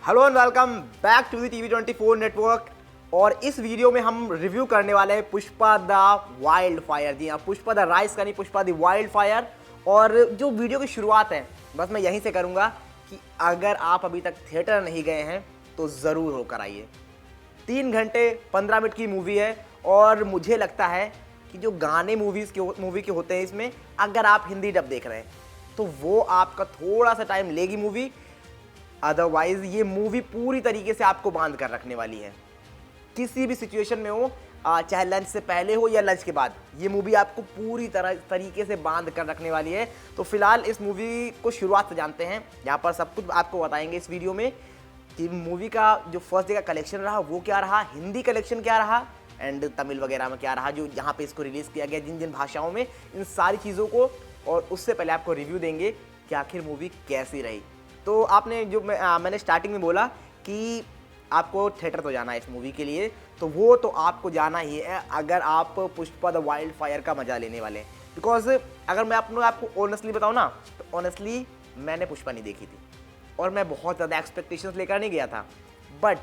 Hello and welcome back to the TV24 network. और इस video में हम रिव्यू करने वाले हैं पुष्पा द वाइल्ड फायर। जी हाँ, पुष्पा द राइज का नहीं, पुष्पा द वाइल्ड फायर। और जो वीडियो की शुरुआत है बस मैं यहीं से करूँगा कि अगर आप अभी तक थिएटर नहीं गए हैं तो ज़रूर होकर आइए। 3 घंटे 15 मिनट की मूवी है और मुझे लगता है कि जो गाने मूवी के होते हैं इसमें, अगर आप हिंदी डब देख रहे हैं तो वो आपका थोड़ा सा टाइम लेगी मूवी। अदरवाइज ये मूवी पूरी तरीके से आपको बांध कर रखने वाली है। किसी भी सिचुएशन में हो, चाहे लंच से पहले हो या लंच के बाद, ये मूवी आपको पूरी तरीके से बांध कर रखने वाली है। तो फिलहाल इस मूवी को शुरुआत से जानते हैं। यहाँ पर सब कुछ आपको बताएंगे इस वीडियो में कि मूवी का जो फर्स्ट डे का कलेक्शन रहा वो क्या रहा, हिंदी कलेक्शन क्या रहा एंड तमिल वगैरह में क्या रहा, जो यहाँ पे इसको रिलीज़ किया गया जिन जिन भाषाओं में, इन सारी चीज़ों को। और उससे पहले आपको रिव्यू देंगे कि आखिर मूवी कैसी रही। तो आपने जो मैंने स्टार्टिंग में बोला कि आपको थिएटर तो जाना है इस मूवी के लिए, तो वो तो आपको जाना ही है अगर आप पुष्पा द वाइल्ड फायर का मजा लेने वाले हैं। बिकॉज अगर मैं आपको ऑनेस्टली बताऊँ ना, तो ऑनेस्टली मैंने पुष्पा नहीं देखी थी और मैं बहुत ज़्यादा एक्सपेक्टेशंस लेकर नहीं गया था। बट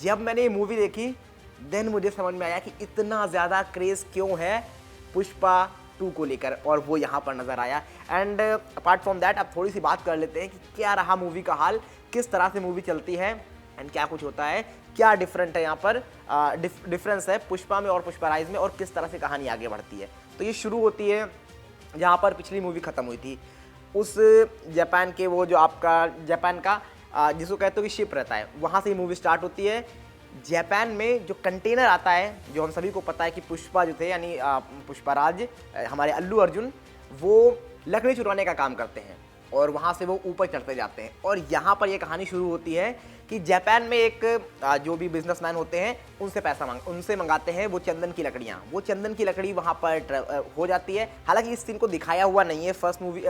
जब मैंने ये मूवी देखी देन मुझे समझ में आया कि इतना ज़्यादा क्रेज़ क्यों है पुष्पा 2 को लेकर, और वो यहाँ पर नज़र आया। एंड अपार्ट फ्रॉम दैट अब थोड़ी सी बात कर लेते हैं कि क्या रहा मूवी का हाल, किस तरह से मूवी चलती है एंड क्या कुछ होता है, क्या डिफरेंट है यहाँ पर, डिफरेंस है पुष्पा में और पुष्पा राइज में, और किस तरह से कहानी आगे बढ़ती है। तो ये शुरू होती है जहाँ पर पिछली मूवी ख़त्म हुई थी, उस जापान के, वो जो आपका जापान का जिसको कहते हो कि शिप रहता है, वहाँ से ये मूवी स्टार्ट होती है। जापान में जो कंटेनर आता है, जो हम सभी को पता है कि पुष्पा जो थे यानी पुष्पाराज हमारे अल्लू अर्जुन, वो लकड़ी चुराने का काम करते हैं और वहाँ से वो ऊपर चढ़ते जाते हैं। और यहाँ पर ये कहानी शुरू होती है कि जापान में एक जो भी बिजनेसमैन होते हैं उनसे मंगाते हैं वो चंदन की लकड़ियाँ। वो चंदन की लकड़ी वहाँ पर हो जाती है। हालांकि इस सीन को दिखाया हुआ नहीं है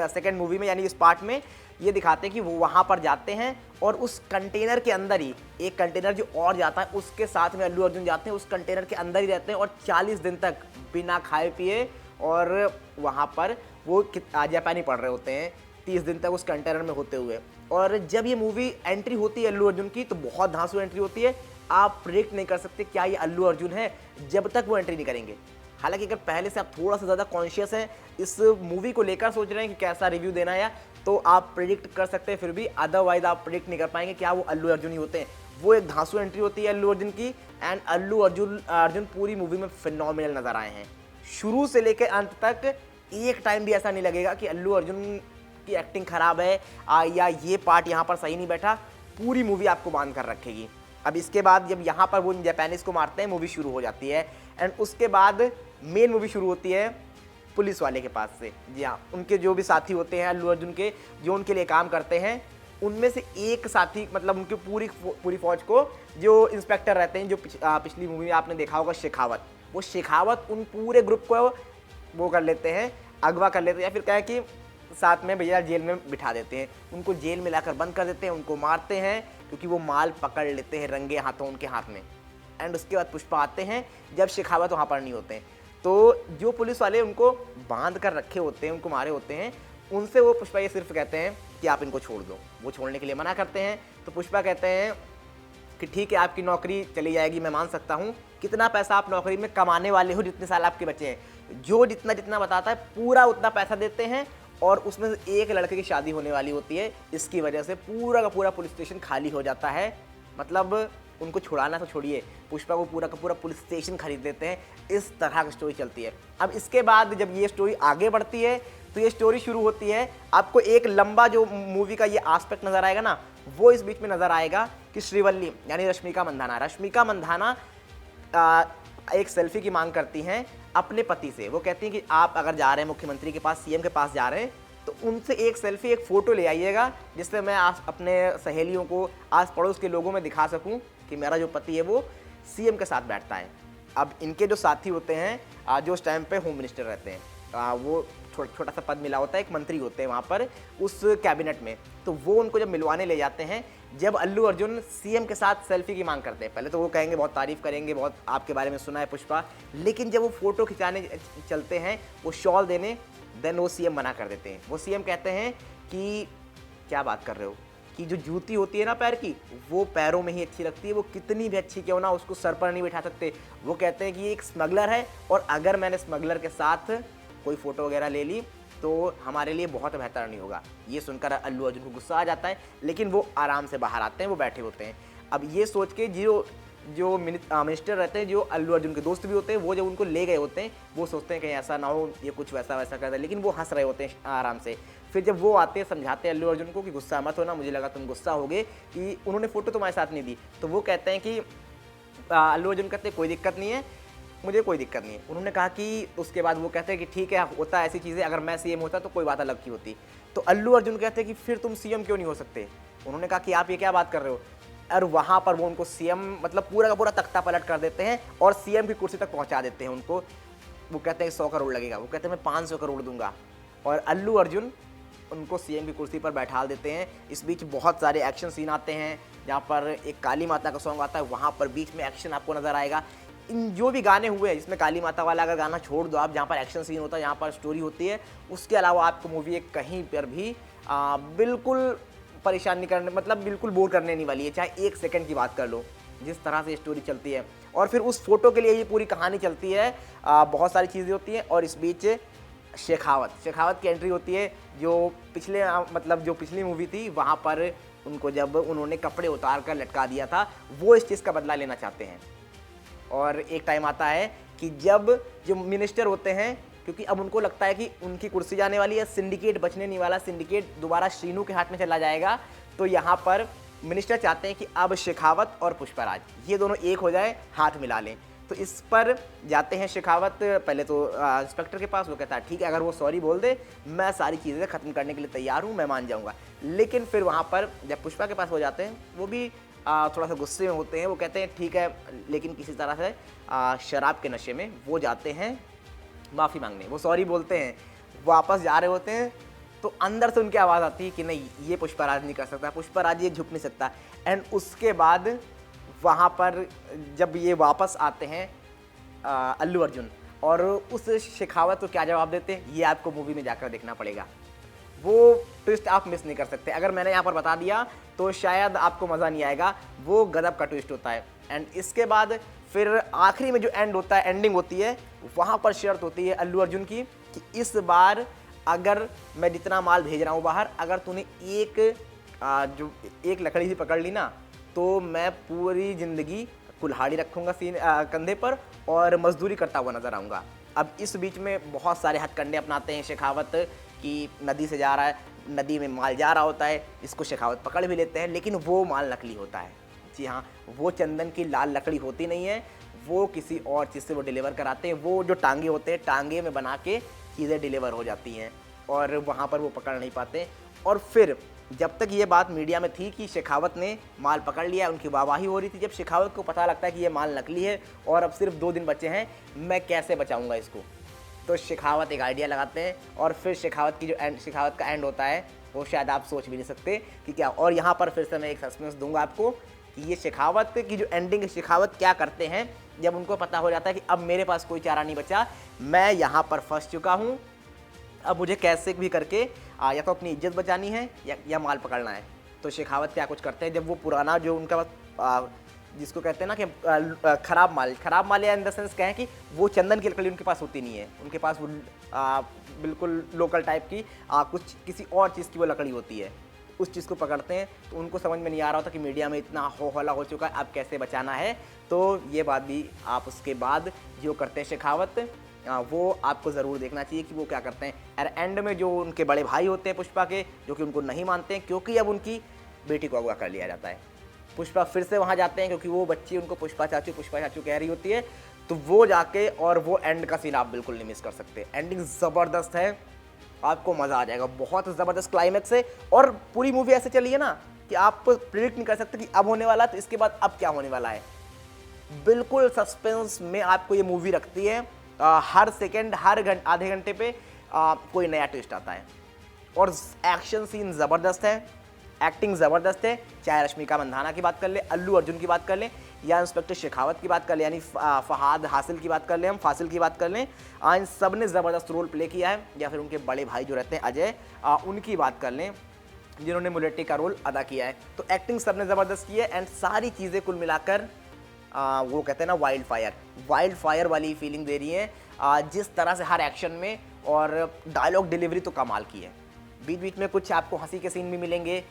सेकेंड मूवी में, यानी इस पार्ट में ये दिखाते हैं कि वो वहाँ पर जाते हैं और उस कंटेनर के अंदर ही एक कंटेनर जो और जाता है उसके साथ में अल्लू अर्जुन जाते हैं, उस कंटेनर के अंदर ही रहते हैं और 40 दिन तक बिना खाए पिए और वहाँ पर वो जापानी पढ़ रहे होते हैं 30 दिन तक उस कंटेनर में होते हुए। और जब ये मूवी एंट्री होती है अल्लू अर्जुन की तो बहुत धांसू एंट्री होती है। आप प्रेडिक्ट नहीं कर सकते क्या ये अल्लू अर्जुन है जब तक वो एंट्री नहीं करेंगे। हालांकि अगर पहले से आप थोड़ा सा ज़्यादा कॉन्शियस हैं, इस मूवी को लेकर सोच रहे हैं कि कैसा रिव्यू देना है, तो आप प्रेडिक्ट कर सकते हैं। फिर भी अदरवाइज आप प्रेडिक्ट नहीं कर पाएंगे क्या वो अल्लू अर्जुन ही होते हैं। वो एक धांसू एंट्री होती है अल्लू अर्जुन की। एंड अल्लू अर्जुन पूरी मूवी में फिनोमिनल नजर आए हैं। शुरू से लेकर अंत तक एक टाइम भी ऐसा नहीं लगेगा कि अल्लू अर्जुन की एक्टिंग खराब है या ये पार्ट यहाँ पर सही नहीं बैठा। पूरी मूवी आपको बांध कर रखेगी। अब इसके बाद जब यहाँ पर वो जापानीज को मारते हैं, मूवी शुरू हो जाती है। एंड उसके बाद मेन मूवी शुरू होती है पुलिस वाले के पास से। जी हाँ, उनके जो भी साथी होते हैं अल्लू अर्जुन के, जो उनके लिए काम करते हैं, उनमें से एक साथी, मतलब उनकी पूरी फौज को जो इंस्पेक्टर रहते हैं, जो पिछली मूवी में आपने देखा होगा शेखावत, वो शेखावत उन पूरे ग्रुप को वो कर लेते हैं, अगवा कर लेते हैं, या फिर क्या है कि साथ में भैया जेल में बिठा देते हैं। उनको जेल में लाकर बंद कर देते हैं, उनको मारते हैं क्योंकि वो माल पकड़ लेते हैं रंगे हाथों उनके हाथ में। एंड उसके बाद पुष्पा आते हैं जब शेखावत वहाँ पर नहीं होते हैं। तो जो पुलिस वाले उनको बांध कर रखे होते हैं, उनको मारे होते हैं, उनसे वो पुष्पा ये सिर्फ कहते हैं कि आप इनको छोड़ दो। वो छोड़ने के लिए मना करते हैं। तो पुष्पा कहते हैं कि ठीक है, आपकी नौकरी चली जाएगी, मैं मान सकता हूँ। कितना पैसा आप नौकरी में कमाने वाले हो, जितने साल आपके बचे हैं, जो जितना बताता है पूरा उतना पैसा देते हैं। और उसमें से एक लड़के की शादी होने वाली होती है। इसकी वजह से पूरा का पूरा पुलिस स्टेशन खाली हो जाता है। मतलब उनको छुड़ाना तो छोड़िए, पुष्पा को पूरा का पूरा पुलिस स्टेशन खरीद देते हैं। इस तरह की स्टोरी चलती है। अब इसके बाद जब ये स्टोरी आगे बढ़ती है तो ये स्टोरी शुरू होती है। आपको एक लंबा जो मूवी का ये एस्पेक्ट नज़र आएगा ना, वो इस बीच में नज़र आएगा कि श्रीवल्ली यानी रश्मिका मंदाना एक सेल्फी की मांग करती हैं अपने पति से। वो कहती हैं कि आप अगर जा रहे हैं मुख्यमंत्री के पास, सीएम के पास जा रहे हैं, तो उनसे एक सेल्फी, एक फ़ोटो ले आइएगा जिससे मैं अपने सहेलियों को, आस पड़ोस के लोगों में दिखा सकूं कि मेरा जो पति है वो सीएम के साथ बैठता है। अब इनके जो साथी होते हैं, जो उस टाइम पे होम मिनिस्टर रहते हैं, वो छोटा सा पद मिला होता है, एक मंत्री होते हैं वहाँ पर उस कैबिनेट में। तो वो उनको जब मिलवाने ले जाते हैं, जब अल्लू अर्जुन सीएम के साथ सेल्फी की मांग करते हैं, पहले तो वो कहेंगे बहुत तारीफ़ करेंगे, बहुत आपके बारे में सुना है पुष्पा, लेकिन जब वो फ़ोटो खिंचाने चलते हैं, वो शॉल देने, देन वो सीएम मना कर देते हैं। वो सीएम कहते हैं कि क्या बात कर रहे हो, कि जो जूती होती है ना पैर की, वो पैरों में ही अच्छी लगती है, वो कितनी भी अच्छी क्यों ना, उसको सर पर नहीं बिठा सकते। वो कहते हैं कि ये एक स्मगलर है और अगर मैंने स्मगलर के साथ कोई फ़ोटो वगैरह ले ली तो हमारे लिए बहुत बेहतर नहीं होगा। ये सुनकर अल्लू अर्जुन को गुस्सा आ जाता है, लेकिन वो आराम से बाहर आते हैं, वो बैठे होते हैं। अब ये सोच के जो मिनिस्टर रहते हैं, जो अल्लू अर्जुन के दोस्त भी होते हैं, वो जब उनको ले गए होते हैं, वो सोचते हैं कहीं ऐसा ना हो ये कुछ वैसा वैसा कर दे, लेकिन वो हंस रहे होते हैं आराम से। फिर जब वो आते हैं समझाते हैं अल्लू अर्जुन को कि गुस्सा मत होना, मुझे लगा तुम गुस्सा होगे कि उन्होंने फ़ोटो तुम्हारे साथ नहीं दी। तो वो कहते हैं कि अल्लू अर्जुन कहते हैं कोई दिक्कत नहीं है, मुझे कोई दिक्कत नहीं है। उन्होंने कहा कि उसके बाद वो कहते हैं कि ठीक है, होता है ऐसी चीज़ें, अगर मैं सीएम होता तो कोई बात अलग की होती। तो अल्लू अर्जुन कहते हैं कि फिर तुम सीएम क्यों नहीं हो सकते? उन्होंने कहा कि आप ये क्या बात कर रहे हो? और वहाँ पर वो उनको सीएम मतलब पूरा का पूरा तख्ता पलट कर देते हैं और सीएम की कुर्सी तक पहुँचा देते हैं उनको। वो कहते हैं 100 करोड़ लगेगा, वो कहते हैं मैं 500 करोड़ दूंगा, और अल्लू अर्जुन उनको सीएम की कुर्सी पर बैठा देते हैं। इस बीच बहुत सारे एक्शन सीन आते हैं, जहाँ पर एक काली माता का सॉन्ग आता है, वहाँ पर बीच में एक्शन आपको नज़र आएगा। इन जो भी गाने हुए हैं, जिसमें काली माता वाला अगर गाना छोड़ दो आप, जहाँ पर एक्शन सीन होता है, जहाँ पर स्टोरी होती है, उसके अलावा आपको मूवी एक कहीं पर भी बिल्कुल परेशान नहीं करने, मतलब बिल्कुल बोर करने नहीं वाली है। चाहे 1 सेकंड की बात कर लो, जिस तरह से स्टोरी चलती है, और फिर उस फोटो के लिए ये पूरी कहानी चलती है। बहुत सारी चीज़ें होती हैं, और इस बीच शेखावत की एंट्री होती है, जो पिछली मूवी थी, वहाँ पर उनको जब उन्होंने कपड़े उतार कर लटका दिया था, वो इस चीज़ का बदला लेना चाहते हैं। और एक टाइम आता है कि जब जो मिनिस्टर होते हैं, क्योंकि अब उनको लगता है कि उनकी कुर्सी जाने वाली है, सिंडिकेट बचने नहीं वाला, सिंडिकेट दोबारा श्रीनू के हाथ में चला जाएगा, तो यहाँ पर मिनिस्टर चाहते हैं कि अब शेखावत और पुष्पराज ये दोनों एक हो जाए, हाथ मिला लें। तो इस पर जाते हैं शेखावत पहले तो इंस्पेक्टर के पास। वो कहता है ठीक है, अगर वो सॉरी बोल दे, मैं सारी चीज़ें ख़त्म करने के लिए तैयार हूँ, मैं मान जाऊँगा। लेकिन फिर वहाँ पर जब पुष्पा के पास हो जाते हैं, वो भी थोड़ा सा गुस्से में होते हैं। वो कहते हैं ठीक है, लेकिन किसी तरह से शराब के नशे में वो जाते हैं माफ़ी मांगने, वो सॉरी बोलते हैं, वापस जा रहे होते हैं, तो अंदर से उनकी आवाज़ आती है कि नहीं, ये पुष्पराज नहीं कर सकता, पुष्पराज ये झुक नहीं सकता। एंड उसके बाद वहाँ पर जब ये वापस आते हैं अल्लू अर्जुन, और उस शेखावत को क्या जवाब देते हैं, ये आपको मूवी में जाकर देखना पड़ेगा। वो ट्विस्ट आप मिस नहीं कर सकते। अगर मैंने यहाँ पर बता दिया तो शायद आपको मज़ा नहीं आएगा। वो गजब का ट्विस्ट होता है। एंड इसके बाद फिर आखिरी में जो एंड होता है, एंडिंग होती है, वहाँ पर शर्त होती है अल्लू अर्जुन की कि इस बार अगर मैं जितना माल भेज रहा हूँ बाहर, अगर तूने एक लकड़ी से पकड़ ली ना, तो मैं पूरी ज़िंदगी कुल्हाड़ी रखूँगा कंधे पर और मजदूरी करता हुआ नज़र आऊँगा। अब इस बीच में बहुत सारे हथकंडे अपनाते हैं शेखावत कि नदी से जा रहा है, नदी में माल जा रहा होता है, इसको शेखावत पकड़ भी लेते हैं, लेकिन वो माल नकली होता है। जी हाँ, वो चंदन की लाल लकड़ी होती नहीं है, वो किसी और चीज़ से वो डिलीवर कराते हैं। वो जो टांगे होते हैं, टांगे में बना के चीज़ें डिलीवर हो जाती हैं, और वहाँ पर वो पकड़ नहीं पाते। और फिर जब तक ये बात मीडिया में थी कि शेखावत ने माल पकड़ लिया, उनकी वाहवाही हो रही थी। जब शेखावत को पता लगता है कि ये माल नकली है और अब सिर्फ 2 दिन बचे हैं, मैं कैसे बचाऊंगा इसको, तो शेखावत एक आइडिया लगाते हैं, और फिर शेखावत का एंड होता है, वो शायद आप सोच भी नहीं सकते कि क्या। और यहाँ पर फिर से मैं एक सस्पेंस दूंगा आपको कि ये शेखावत की जो एंडिंग है, शेखावत क्या करते हैं जब उनको पता हो जाता है कि अब मेरे पास कोई चारा नहीं बचा, मैं यहाँ पर फंस चुका हूँ, अब मुझे कैसे भी करके या तो अपनी इज्जत बचानी है या माल पकड़ना है। तो शेखावत क्या कुछ करते हैं, जब वो पुराना जो उनका जिसको कहते हैं ना कि ख़राब माल या इन द सेंस कहें कि वो चंदन की लकड़ी उनके पास होती नहीं है, उनके पास वो बिल्कुल लोकल टाइप की कुछ किसी और चीज़ की वो लकड़ी होती है, उस चीज़ को पकड़ते हैं। तो उनको समझ में नहीं आ रहा होता कि मीडिया में इतना हो हल्ला हो चुका है, अब कैसे बचाना है। तो ये बात भी आप उसके बाद जो करते हैं शेखावत, वो आपको ज़रूर देखना चाहिए कि वो क्या करते हैं। और एंड में जो उनके बड़े भाई होते हैं पुष्पा के, जो कि उनको नहीं मानते हैं, क्योंकि अब उनकी बेटी को अगवा कर लिया जाता है। पुष्पा फिर से वहाँ जाते हैं, क्योंकि वो बच्ची उनको पुष्पा चाचू कह रही होती है, तो वो जाके, और वो एंड का सीन आप बिल्कुल नहीं मिस कर सकते। एंडिंग ज़बरदस्त है, आपको मज़ा आ जाएगा, बहुत ज़बरदस्त क्लाइमैक्स है। और पूरी मूवी ऐसे चली है ना कि आप प्रिडिक्ट नहीं कर सकते कि अब होने वाला, तो इसके बाद अब क्या होने वाला है। बिल्कुल सस्पेंस में आपको ये मूवी रखती है। हर सेकेंड, हर आधे घंटे पे कोई नया ट्विस्ट आता है, और एक्शन सीन ज़बरदस्त है, एक्टिंग ज़बरदस्त है। चाहे रश्मिका मंदाना की बात कर ले, अल्लू अर्जुन की बात कर लें, या इंस्पेक्टर शेखावत की बात कर लें, यानी फहाद हासिल की बात कर लें, हम फासिल की बात कर लें, इन सब ने ज़बरदस्त रोल प्ले किया है। या फिर उनके बड़े भाई जो रहते हैं अजय, उनकी बात कर लें, जिन्होंने मुलेट्टी का रोल अदा किया है। तो एक्टिंग सबने ज़बरदस्त की है एंड सारी चीज़ें कुल मिलाकर वो कहते हैं ना वाइल्ड फायर वाली फीलिंग दे रही है। जिस तरह से हर एक्शन में और डायलॉग डिलीवरी तो कमाल की है। बीच बीच में कुछ आपको हंसी के सीन भी मिलेंगे,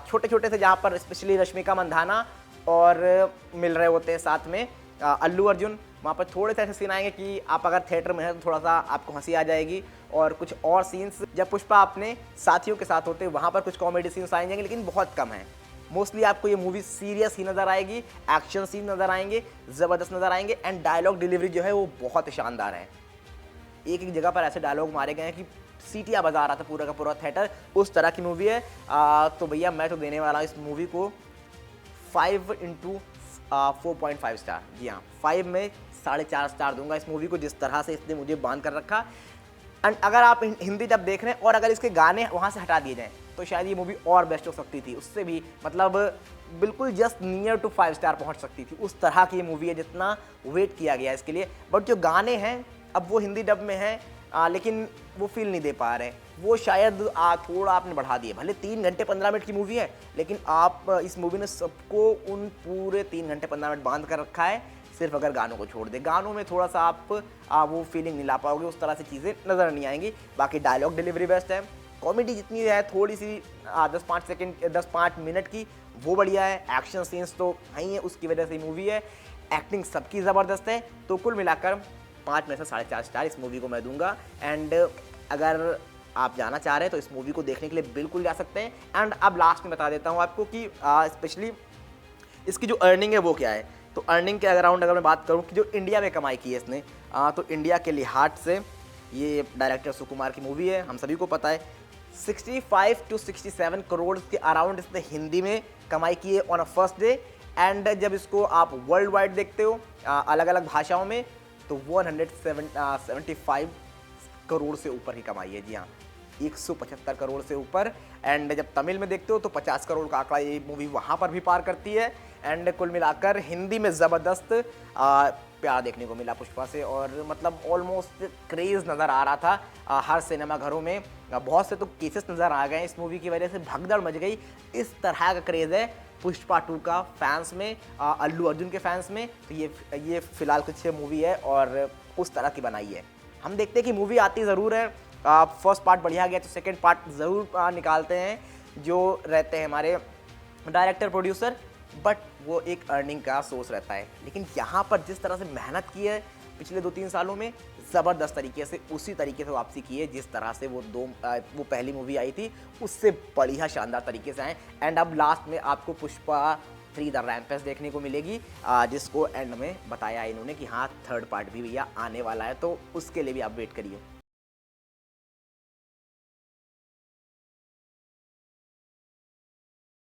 छोटे छोटे से, जहाँ पर स्पेशली रश्मिका मंदाना और मिल रहे होते हैं साथ में अल्लू अर्जुन। वहाँ पर थोड़े से ऐसे सीन आएंगे कि आप अगर थिएटर में हैं तो थोड़ा सा आपको हंसी आ जाएगी। और कुछ और सीन्स जब पुष्पा अपने साथियों के साथ होते हैं वहाँ पर कुछ कॉमेडी सीन्स आएंगे, लेकिन बहुत कम है। मोस्टली आपको ये मूवी सीरियस ही नज़र आएगी, एक्शन सीन नज़र आएंगे, ज़बरदस्त नज़र आएंगे एंड डायलॉग डिलीवरी जो है वो बहुत शानदार है। एक एक जगह पर ऐसे डायलॉग मारे गए हैं कि सीटियाँ बजा रहा था पूरा का पूरा थिएटर, उस तरह की मूवी है। तो भैया मैं तो देने वाला हूँ इस मूवी को 5/4.5 स्टार। जी हाँ, 5 में 4.5 स्टार दूंगा इस मूवी को, जिस तरह से इसने मुझे बांध कर रखा। एंड अगर आप हिंदी डब देख रहे हैं और अगर इसके गाने वहाँ से हटा दिए जाएँ तो शायद ये मूवी और बेस्ट हो सकती थी, उससे भी मतलब बिल्कुल जस्ट नियर टू 5 स्टार पहुँच सकती थी। उस तरह की ये मूवी है, जितना वेट किया गया इसके लिए। बट जो गाने हैं अब वो हिंदी डब में हैं, लेकिन वो फील नहीं दे पा रहे। वो शायद थोड़ा आपने बढ़ा दिए। भले 3 घंटे 15 मिनट की मूवी है, लेकिन आप इस मूवी ने सबको उन पूरे 3 घंटे 15 मिनट बांध कर रखा है। सिर्फ अगर गानों को छोड़ दे, गानों में थोड़ा सा आप वो फीलिंग नहीं ला पाओगे, उस तरह से चीज़ें नज़र नहीं आएंगी। बाकी डायलॉग डिलीवरी बेस्ट है, कॉमेडी जितनी है थोड़ी सी 10-5 मिनट की वो बढ़िया है, एक्शन सीन्स तो हैं ही है, उसकी वजह से मूवी है। एक्टिंग सबकी ज़बरदस्त है। तो कुल मिलाकर 5 में से 4.5 स्टार इस मूवी को मैं दूंगा। एंड अगर आप जाना चाह रहे हैं तो इस मूवी को देखने के लिए बिल्कुल जा सकते हैं। एंड अब लास्ट में बता देता हूँ आपको कि स्पेशली इसकी जो अर्निंग है वो क्या है। तो अर्निंग के अराउंड अगर मैं बात करूँ कि जो इंडिया में कमाई की है इसने, तो इंडिया के लिहाज से ये डायरेक्टर सुकुमार की मूवी है, हम सभी को पता है। 65 to 67 करोड़ के अराउंड इसने हिंदी में कमाई की है on a first day. And जब इसको आप वर्ल्ड वाइड देखते हो अलग अलग भाषाओं में, तो 175 करोड़ से ऊपर की कमाई है। जी हाँ, 175 करोड़ से ऊपर। एंड जब तमिल में देखते हो तो 50 करोड़ का आंकड़ा ये मूवी वहाँ पर भी पार करती है। एंड कुल मिलाकर हिंदी में ज़बरदस्त प्यार देखने को मिला पुष्पा से, और मतलब ऑलमोस्ट क्रेज़ नज़र आ रहा था हर सिनेमा घरों में। बहुत से तो केसेस नज़र आ गए इस मूवी की वजह से, भगदड़ मच गई। इस तरह का क्रेज़ है पुष्पा 2 का फैंस में, अल्लू अर्जुन के फैंस में। तो ये फ़िलहाल कुछ मूवी है और उस तरह की बनाई है। हम देखते हैं कि मूवी आती ज़रूर है, फर्स्ट पार्ट बढ़िया गया तो सेकंड पार्ट ज़रूर निकालते हैं जो रहते हैं हमारे डायरेक्टर प्रोड्यूसर, बट वो एक अर्निंग का सोर्स रहता है। लेकिन यहाँ पर जिस तरह से मेहनत की है पिछले 2-3 सालों में, ज़बरदस्त तरीके से उसी तरीके से वापसी की है जिस तरह से वो पहली मूवी आई थी उससे बढ़िया शानदार तरीके से आए। एंड अब लास्ट में आपको पुष्पा 3 द रैम्पेज देखने को मिलेगी, जिसको एंड में बताया इन्होंने कि हाँ 3rd पार्ट भी भैया आने वाला है, तो उसके लिए भी आप वेट करिए।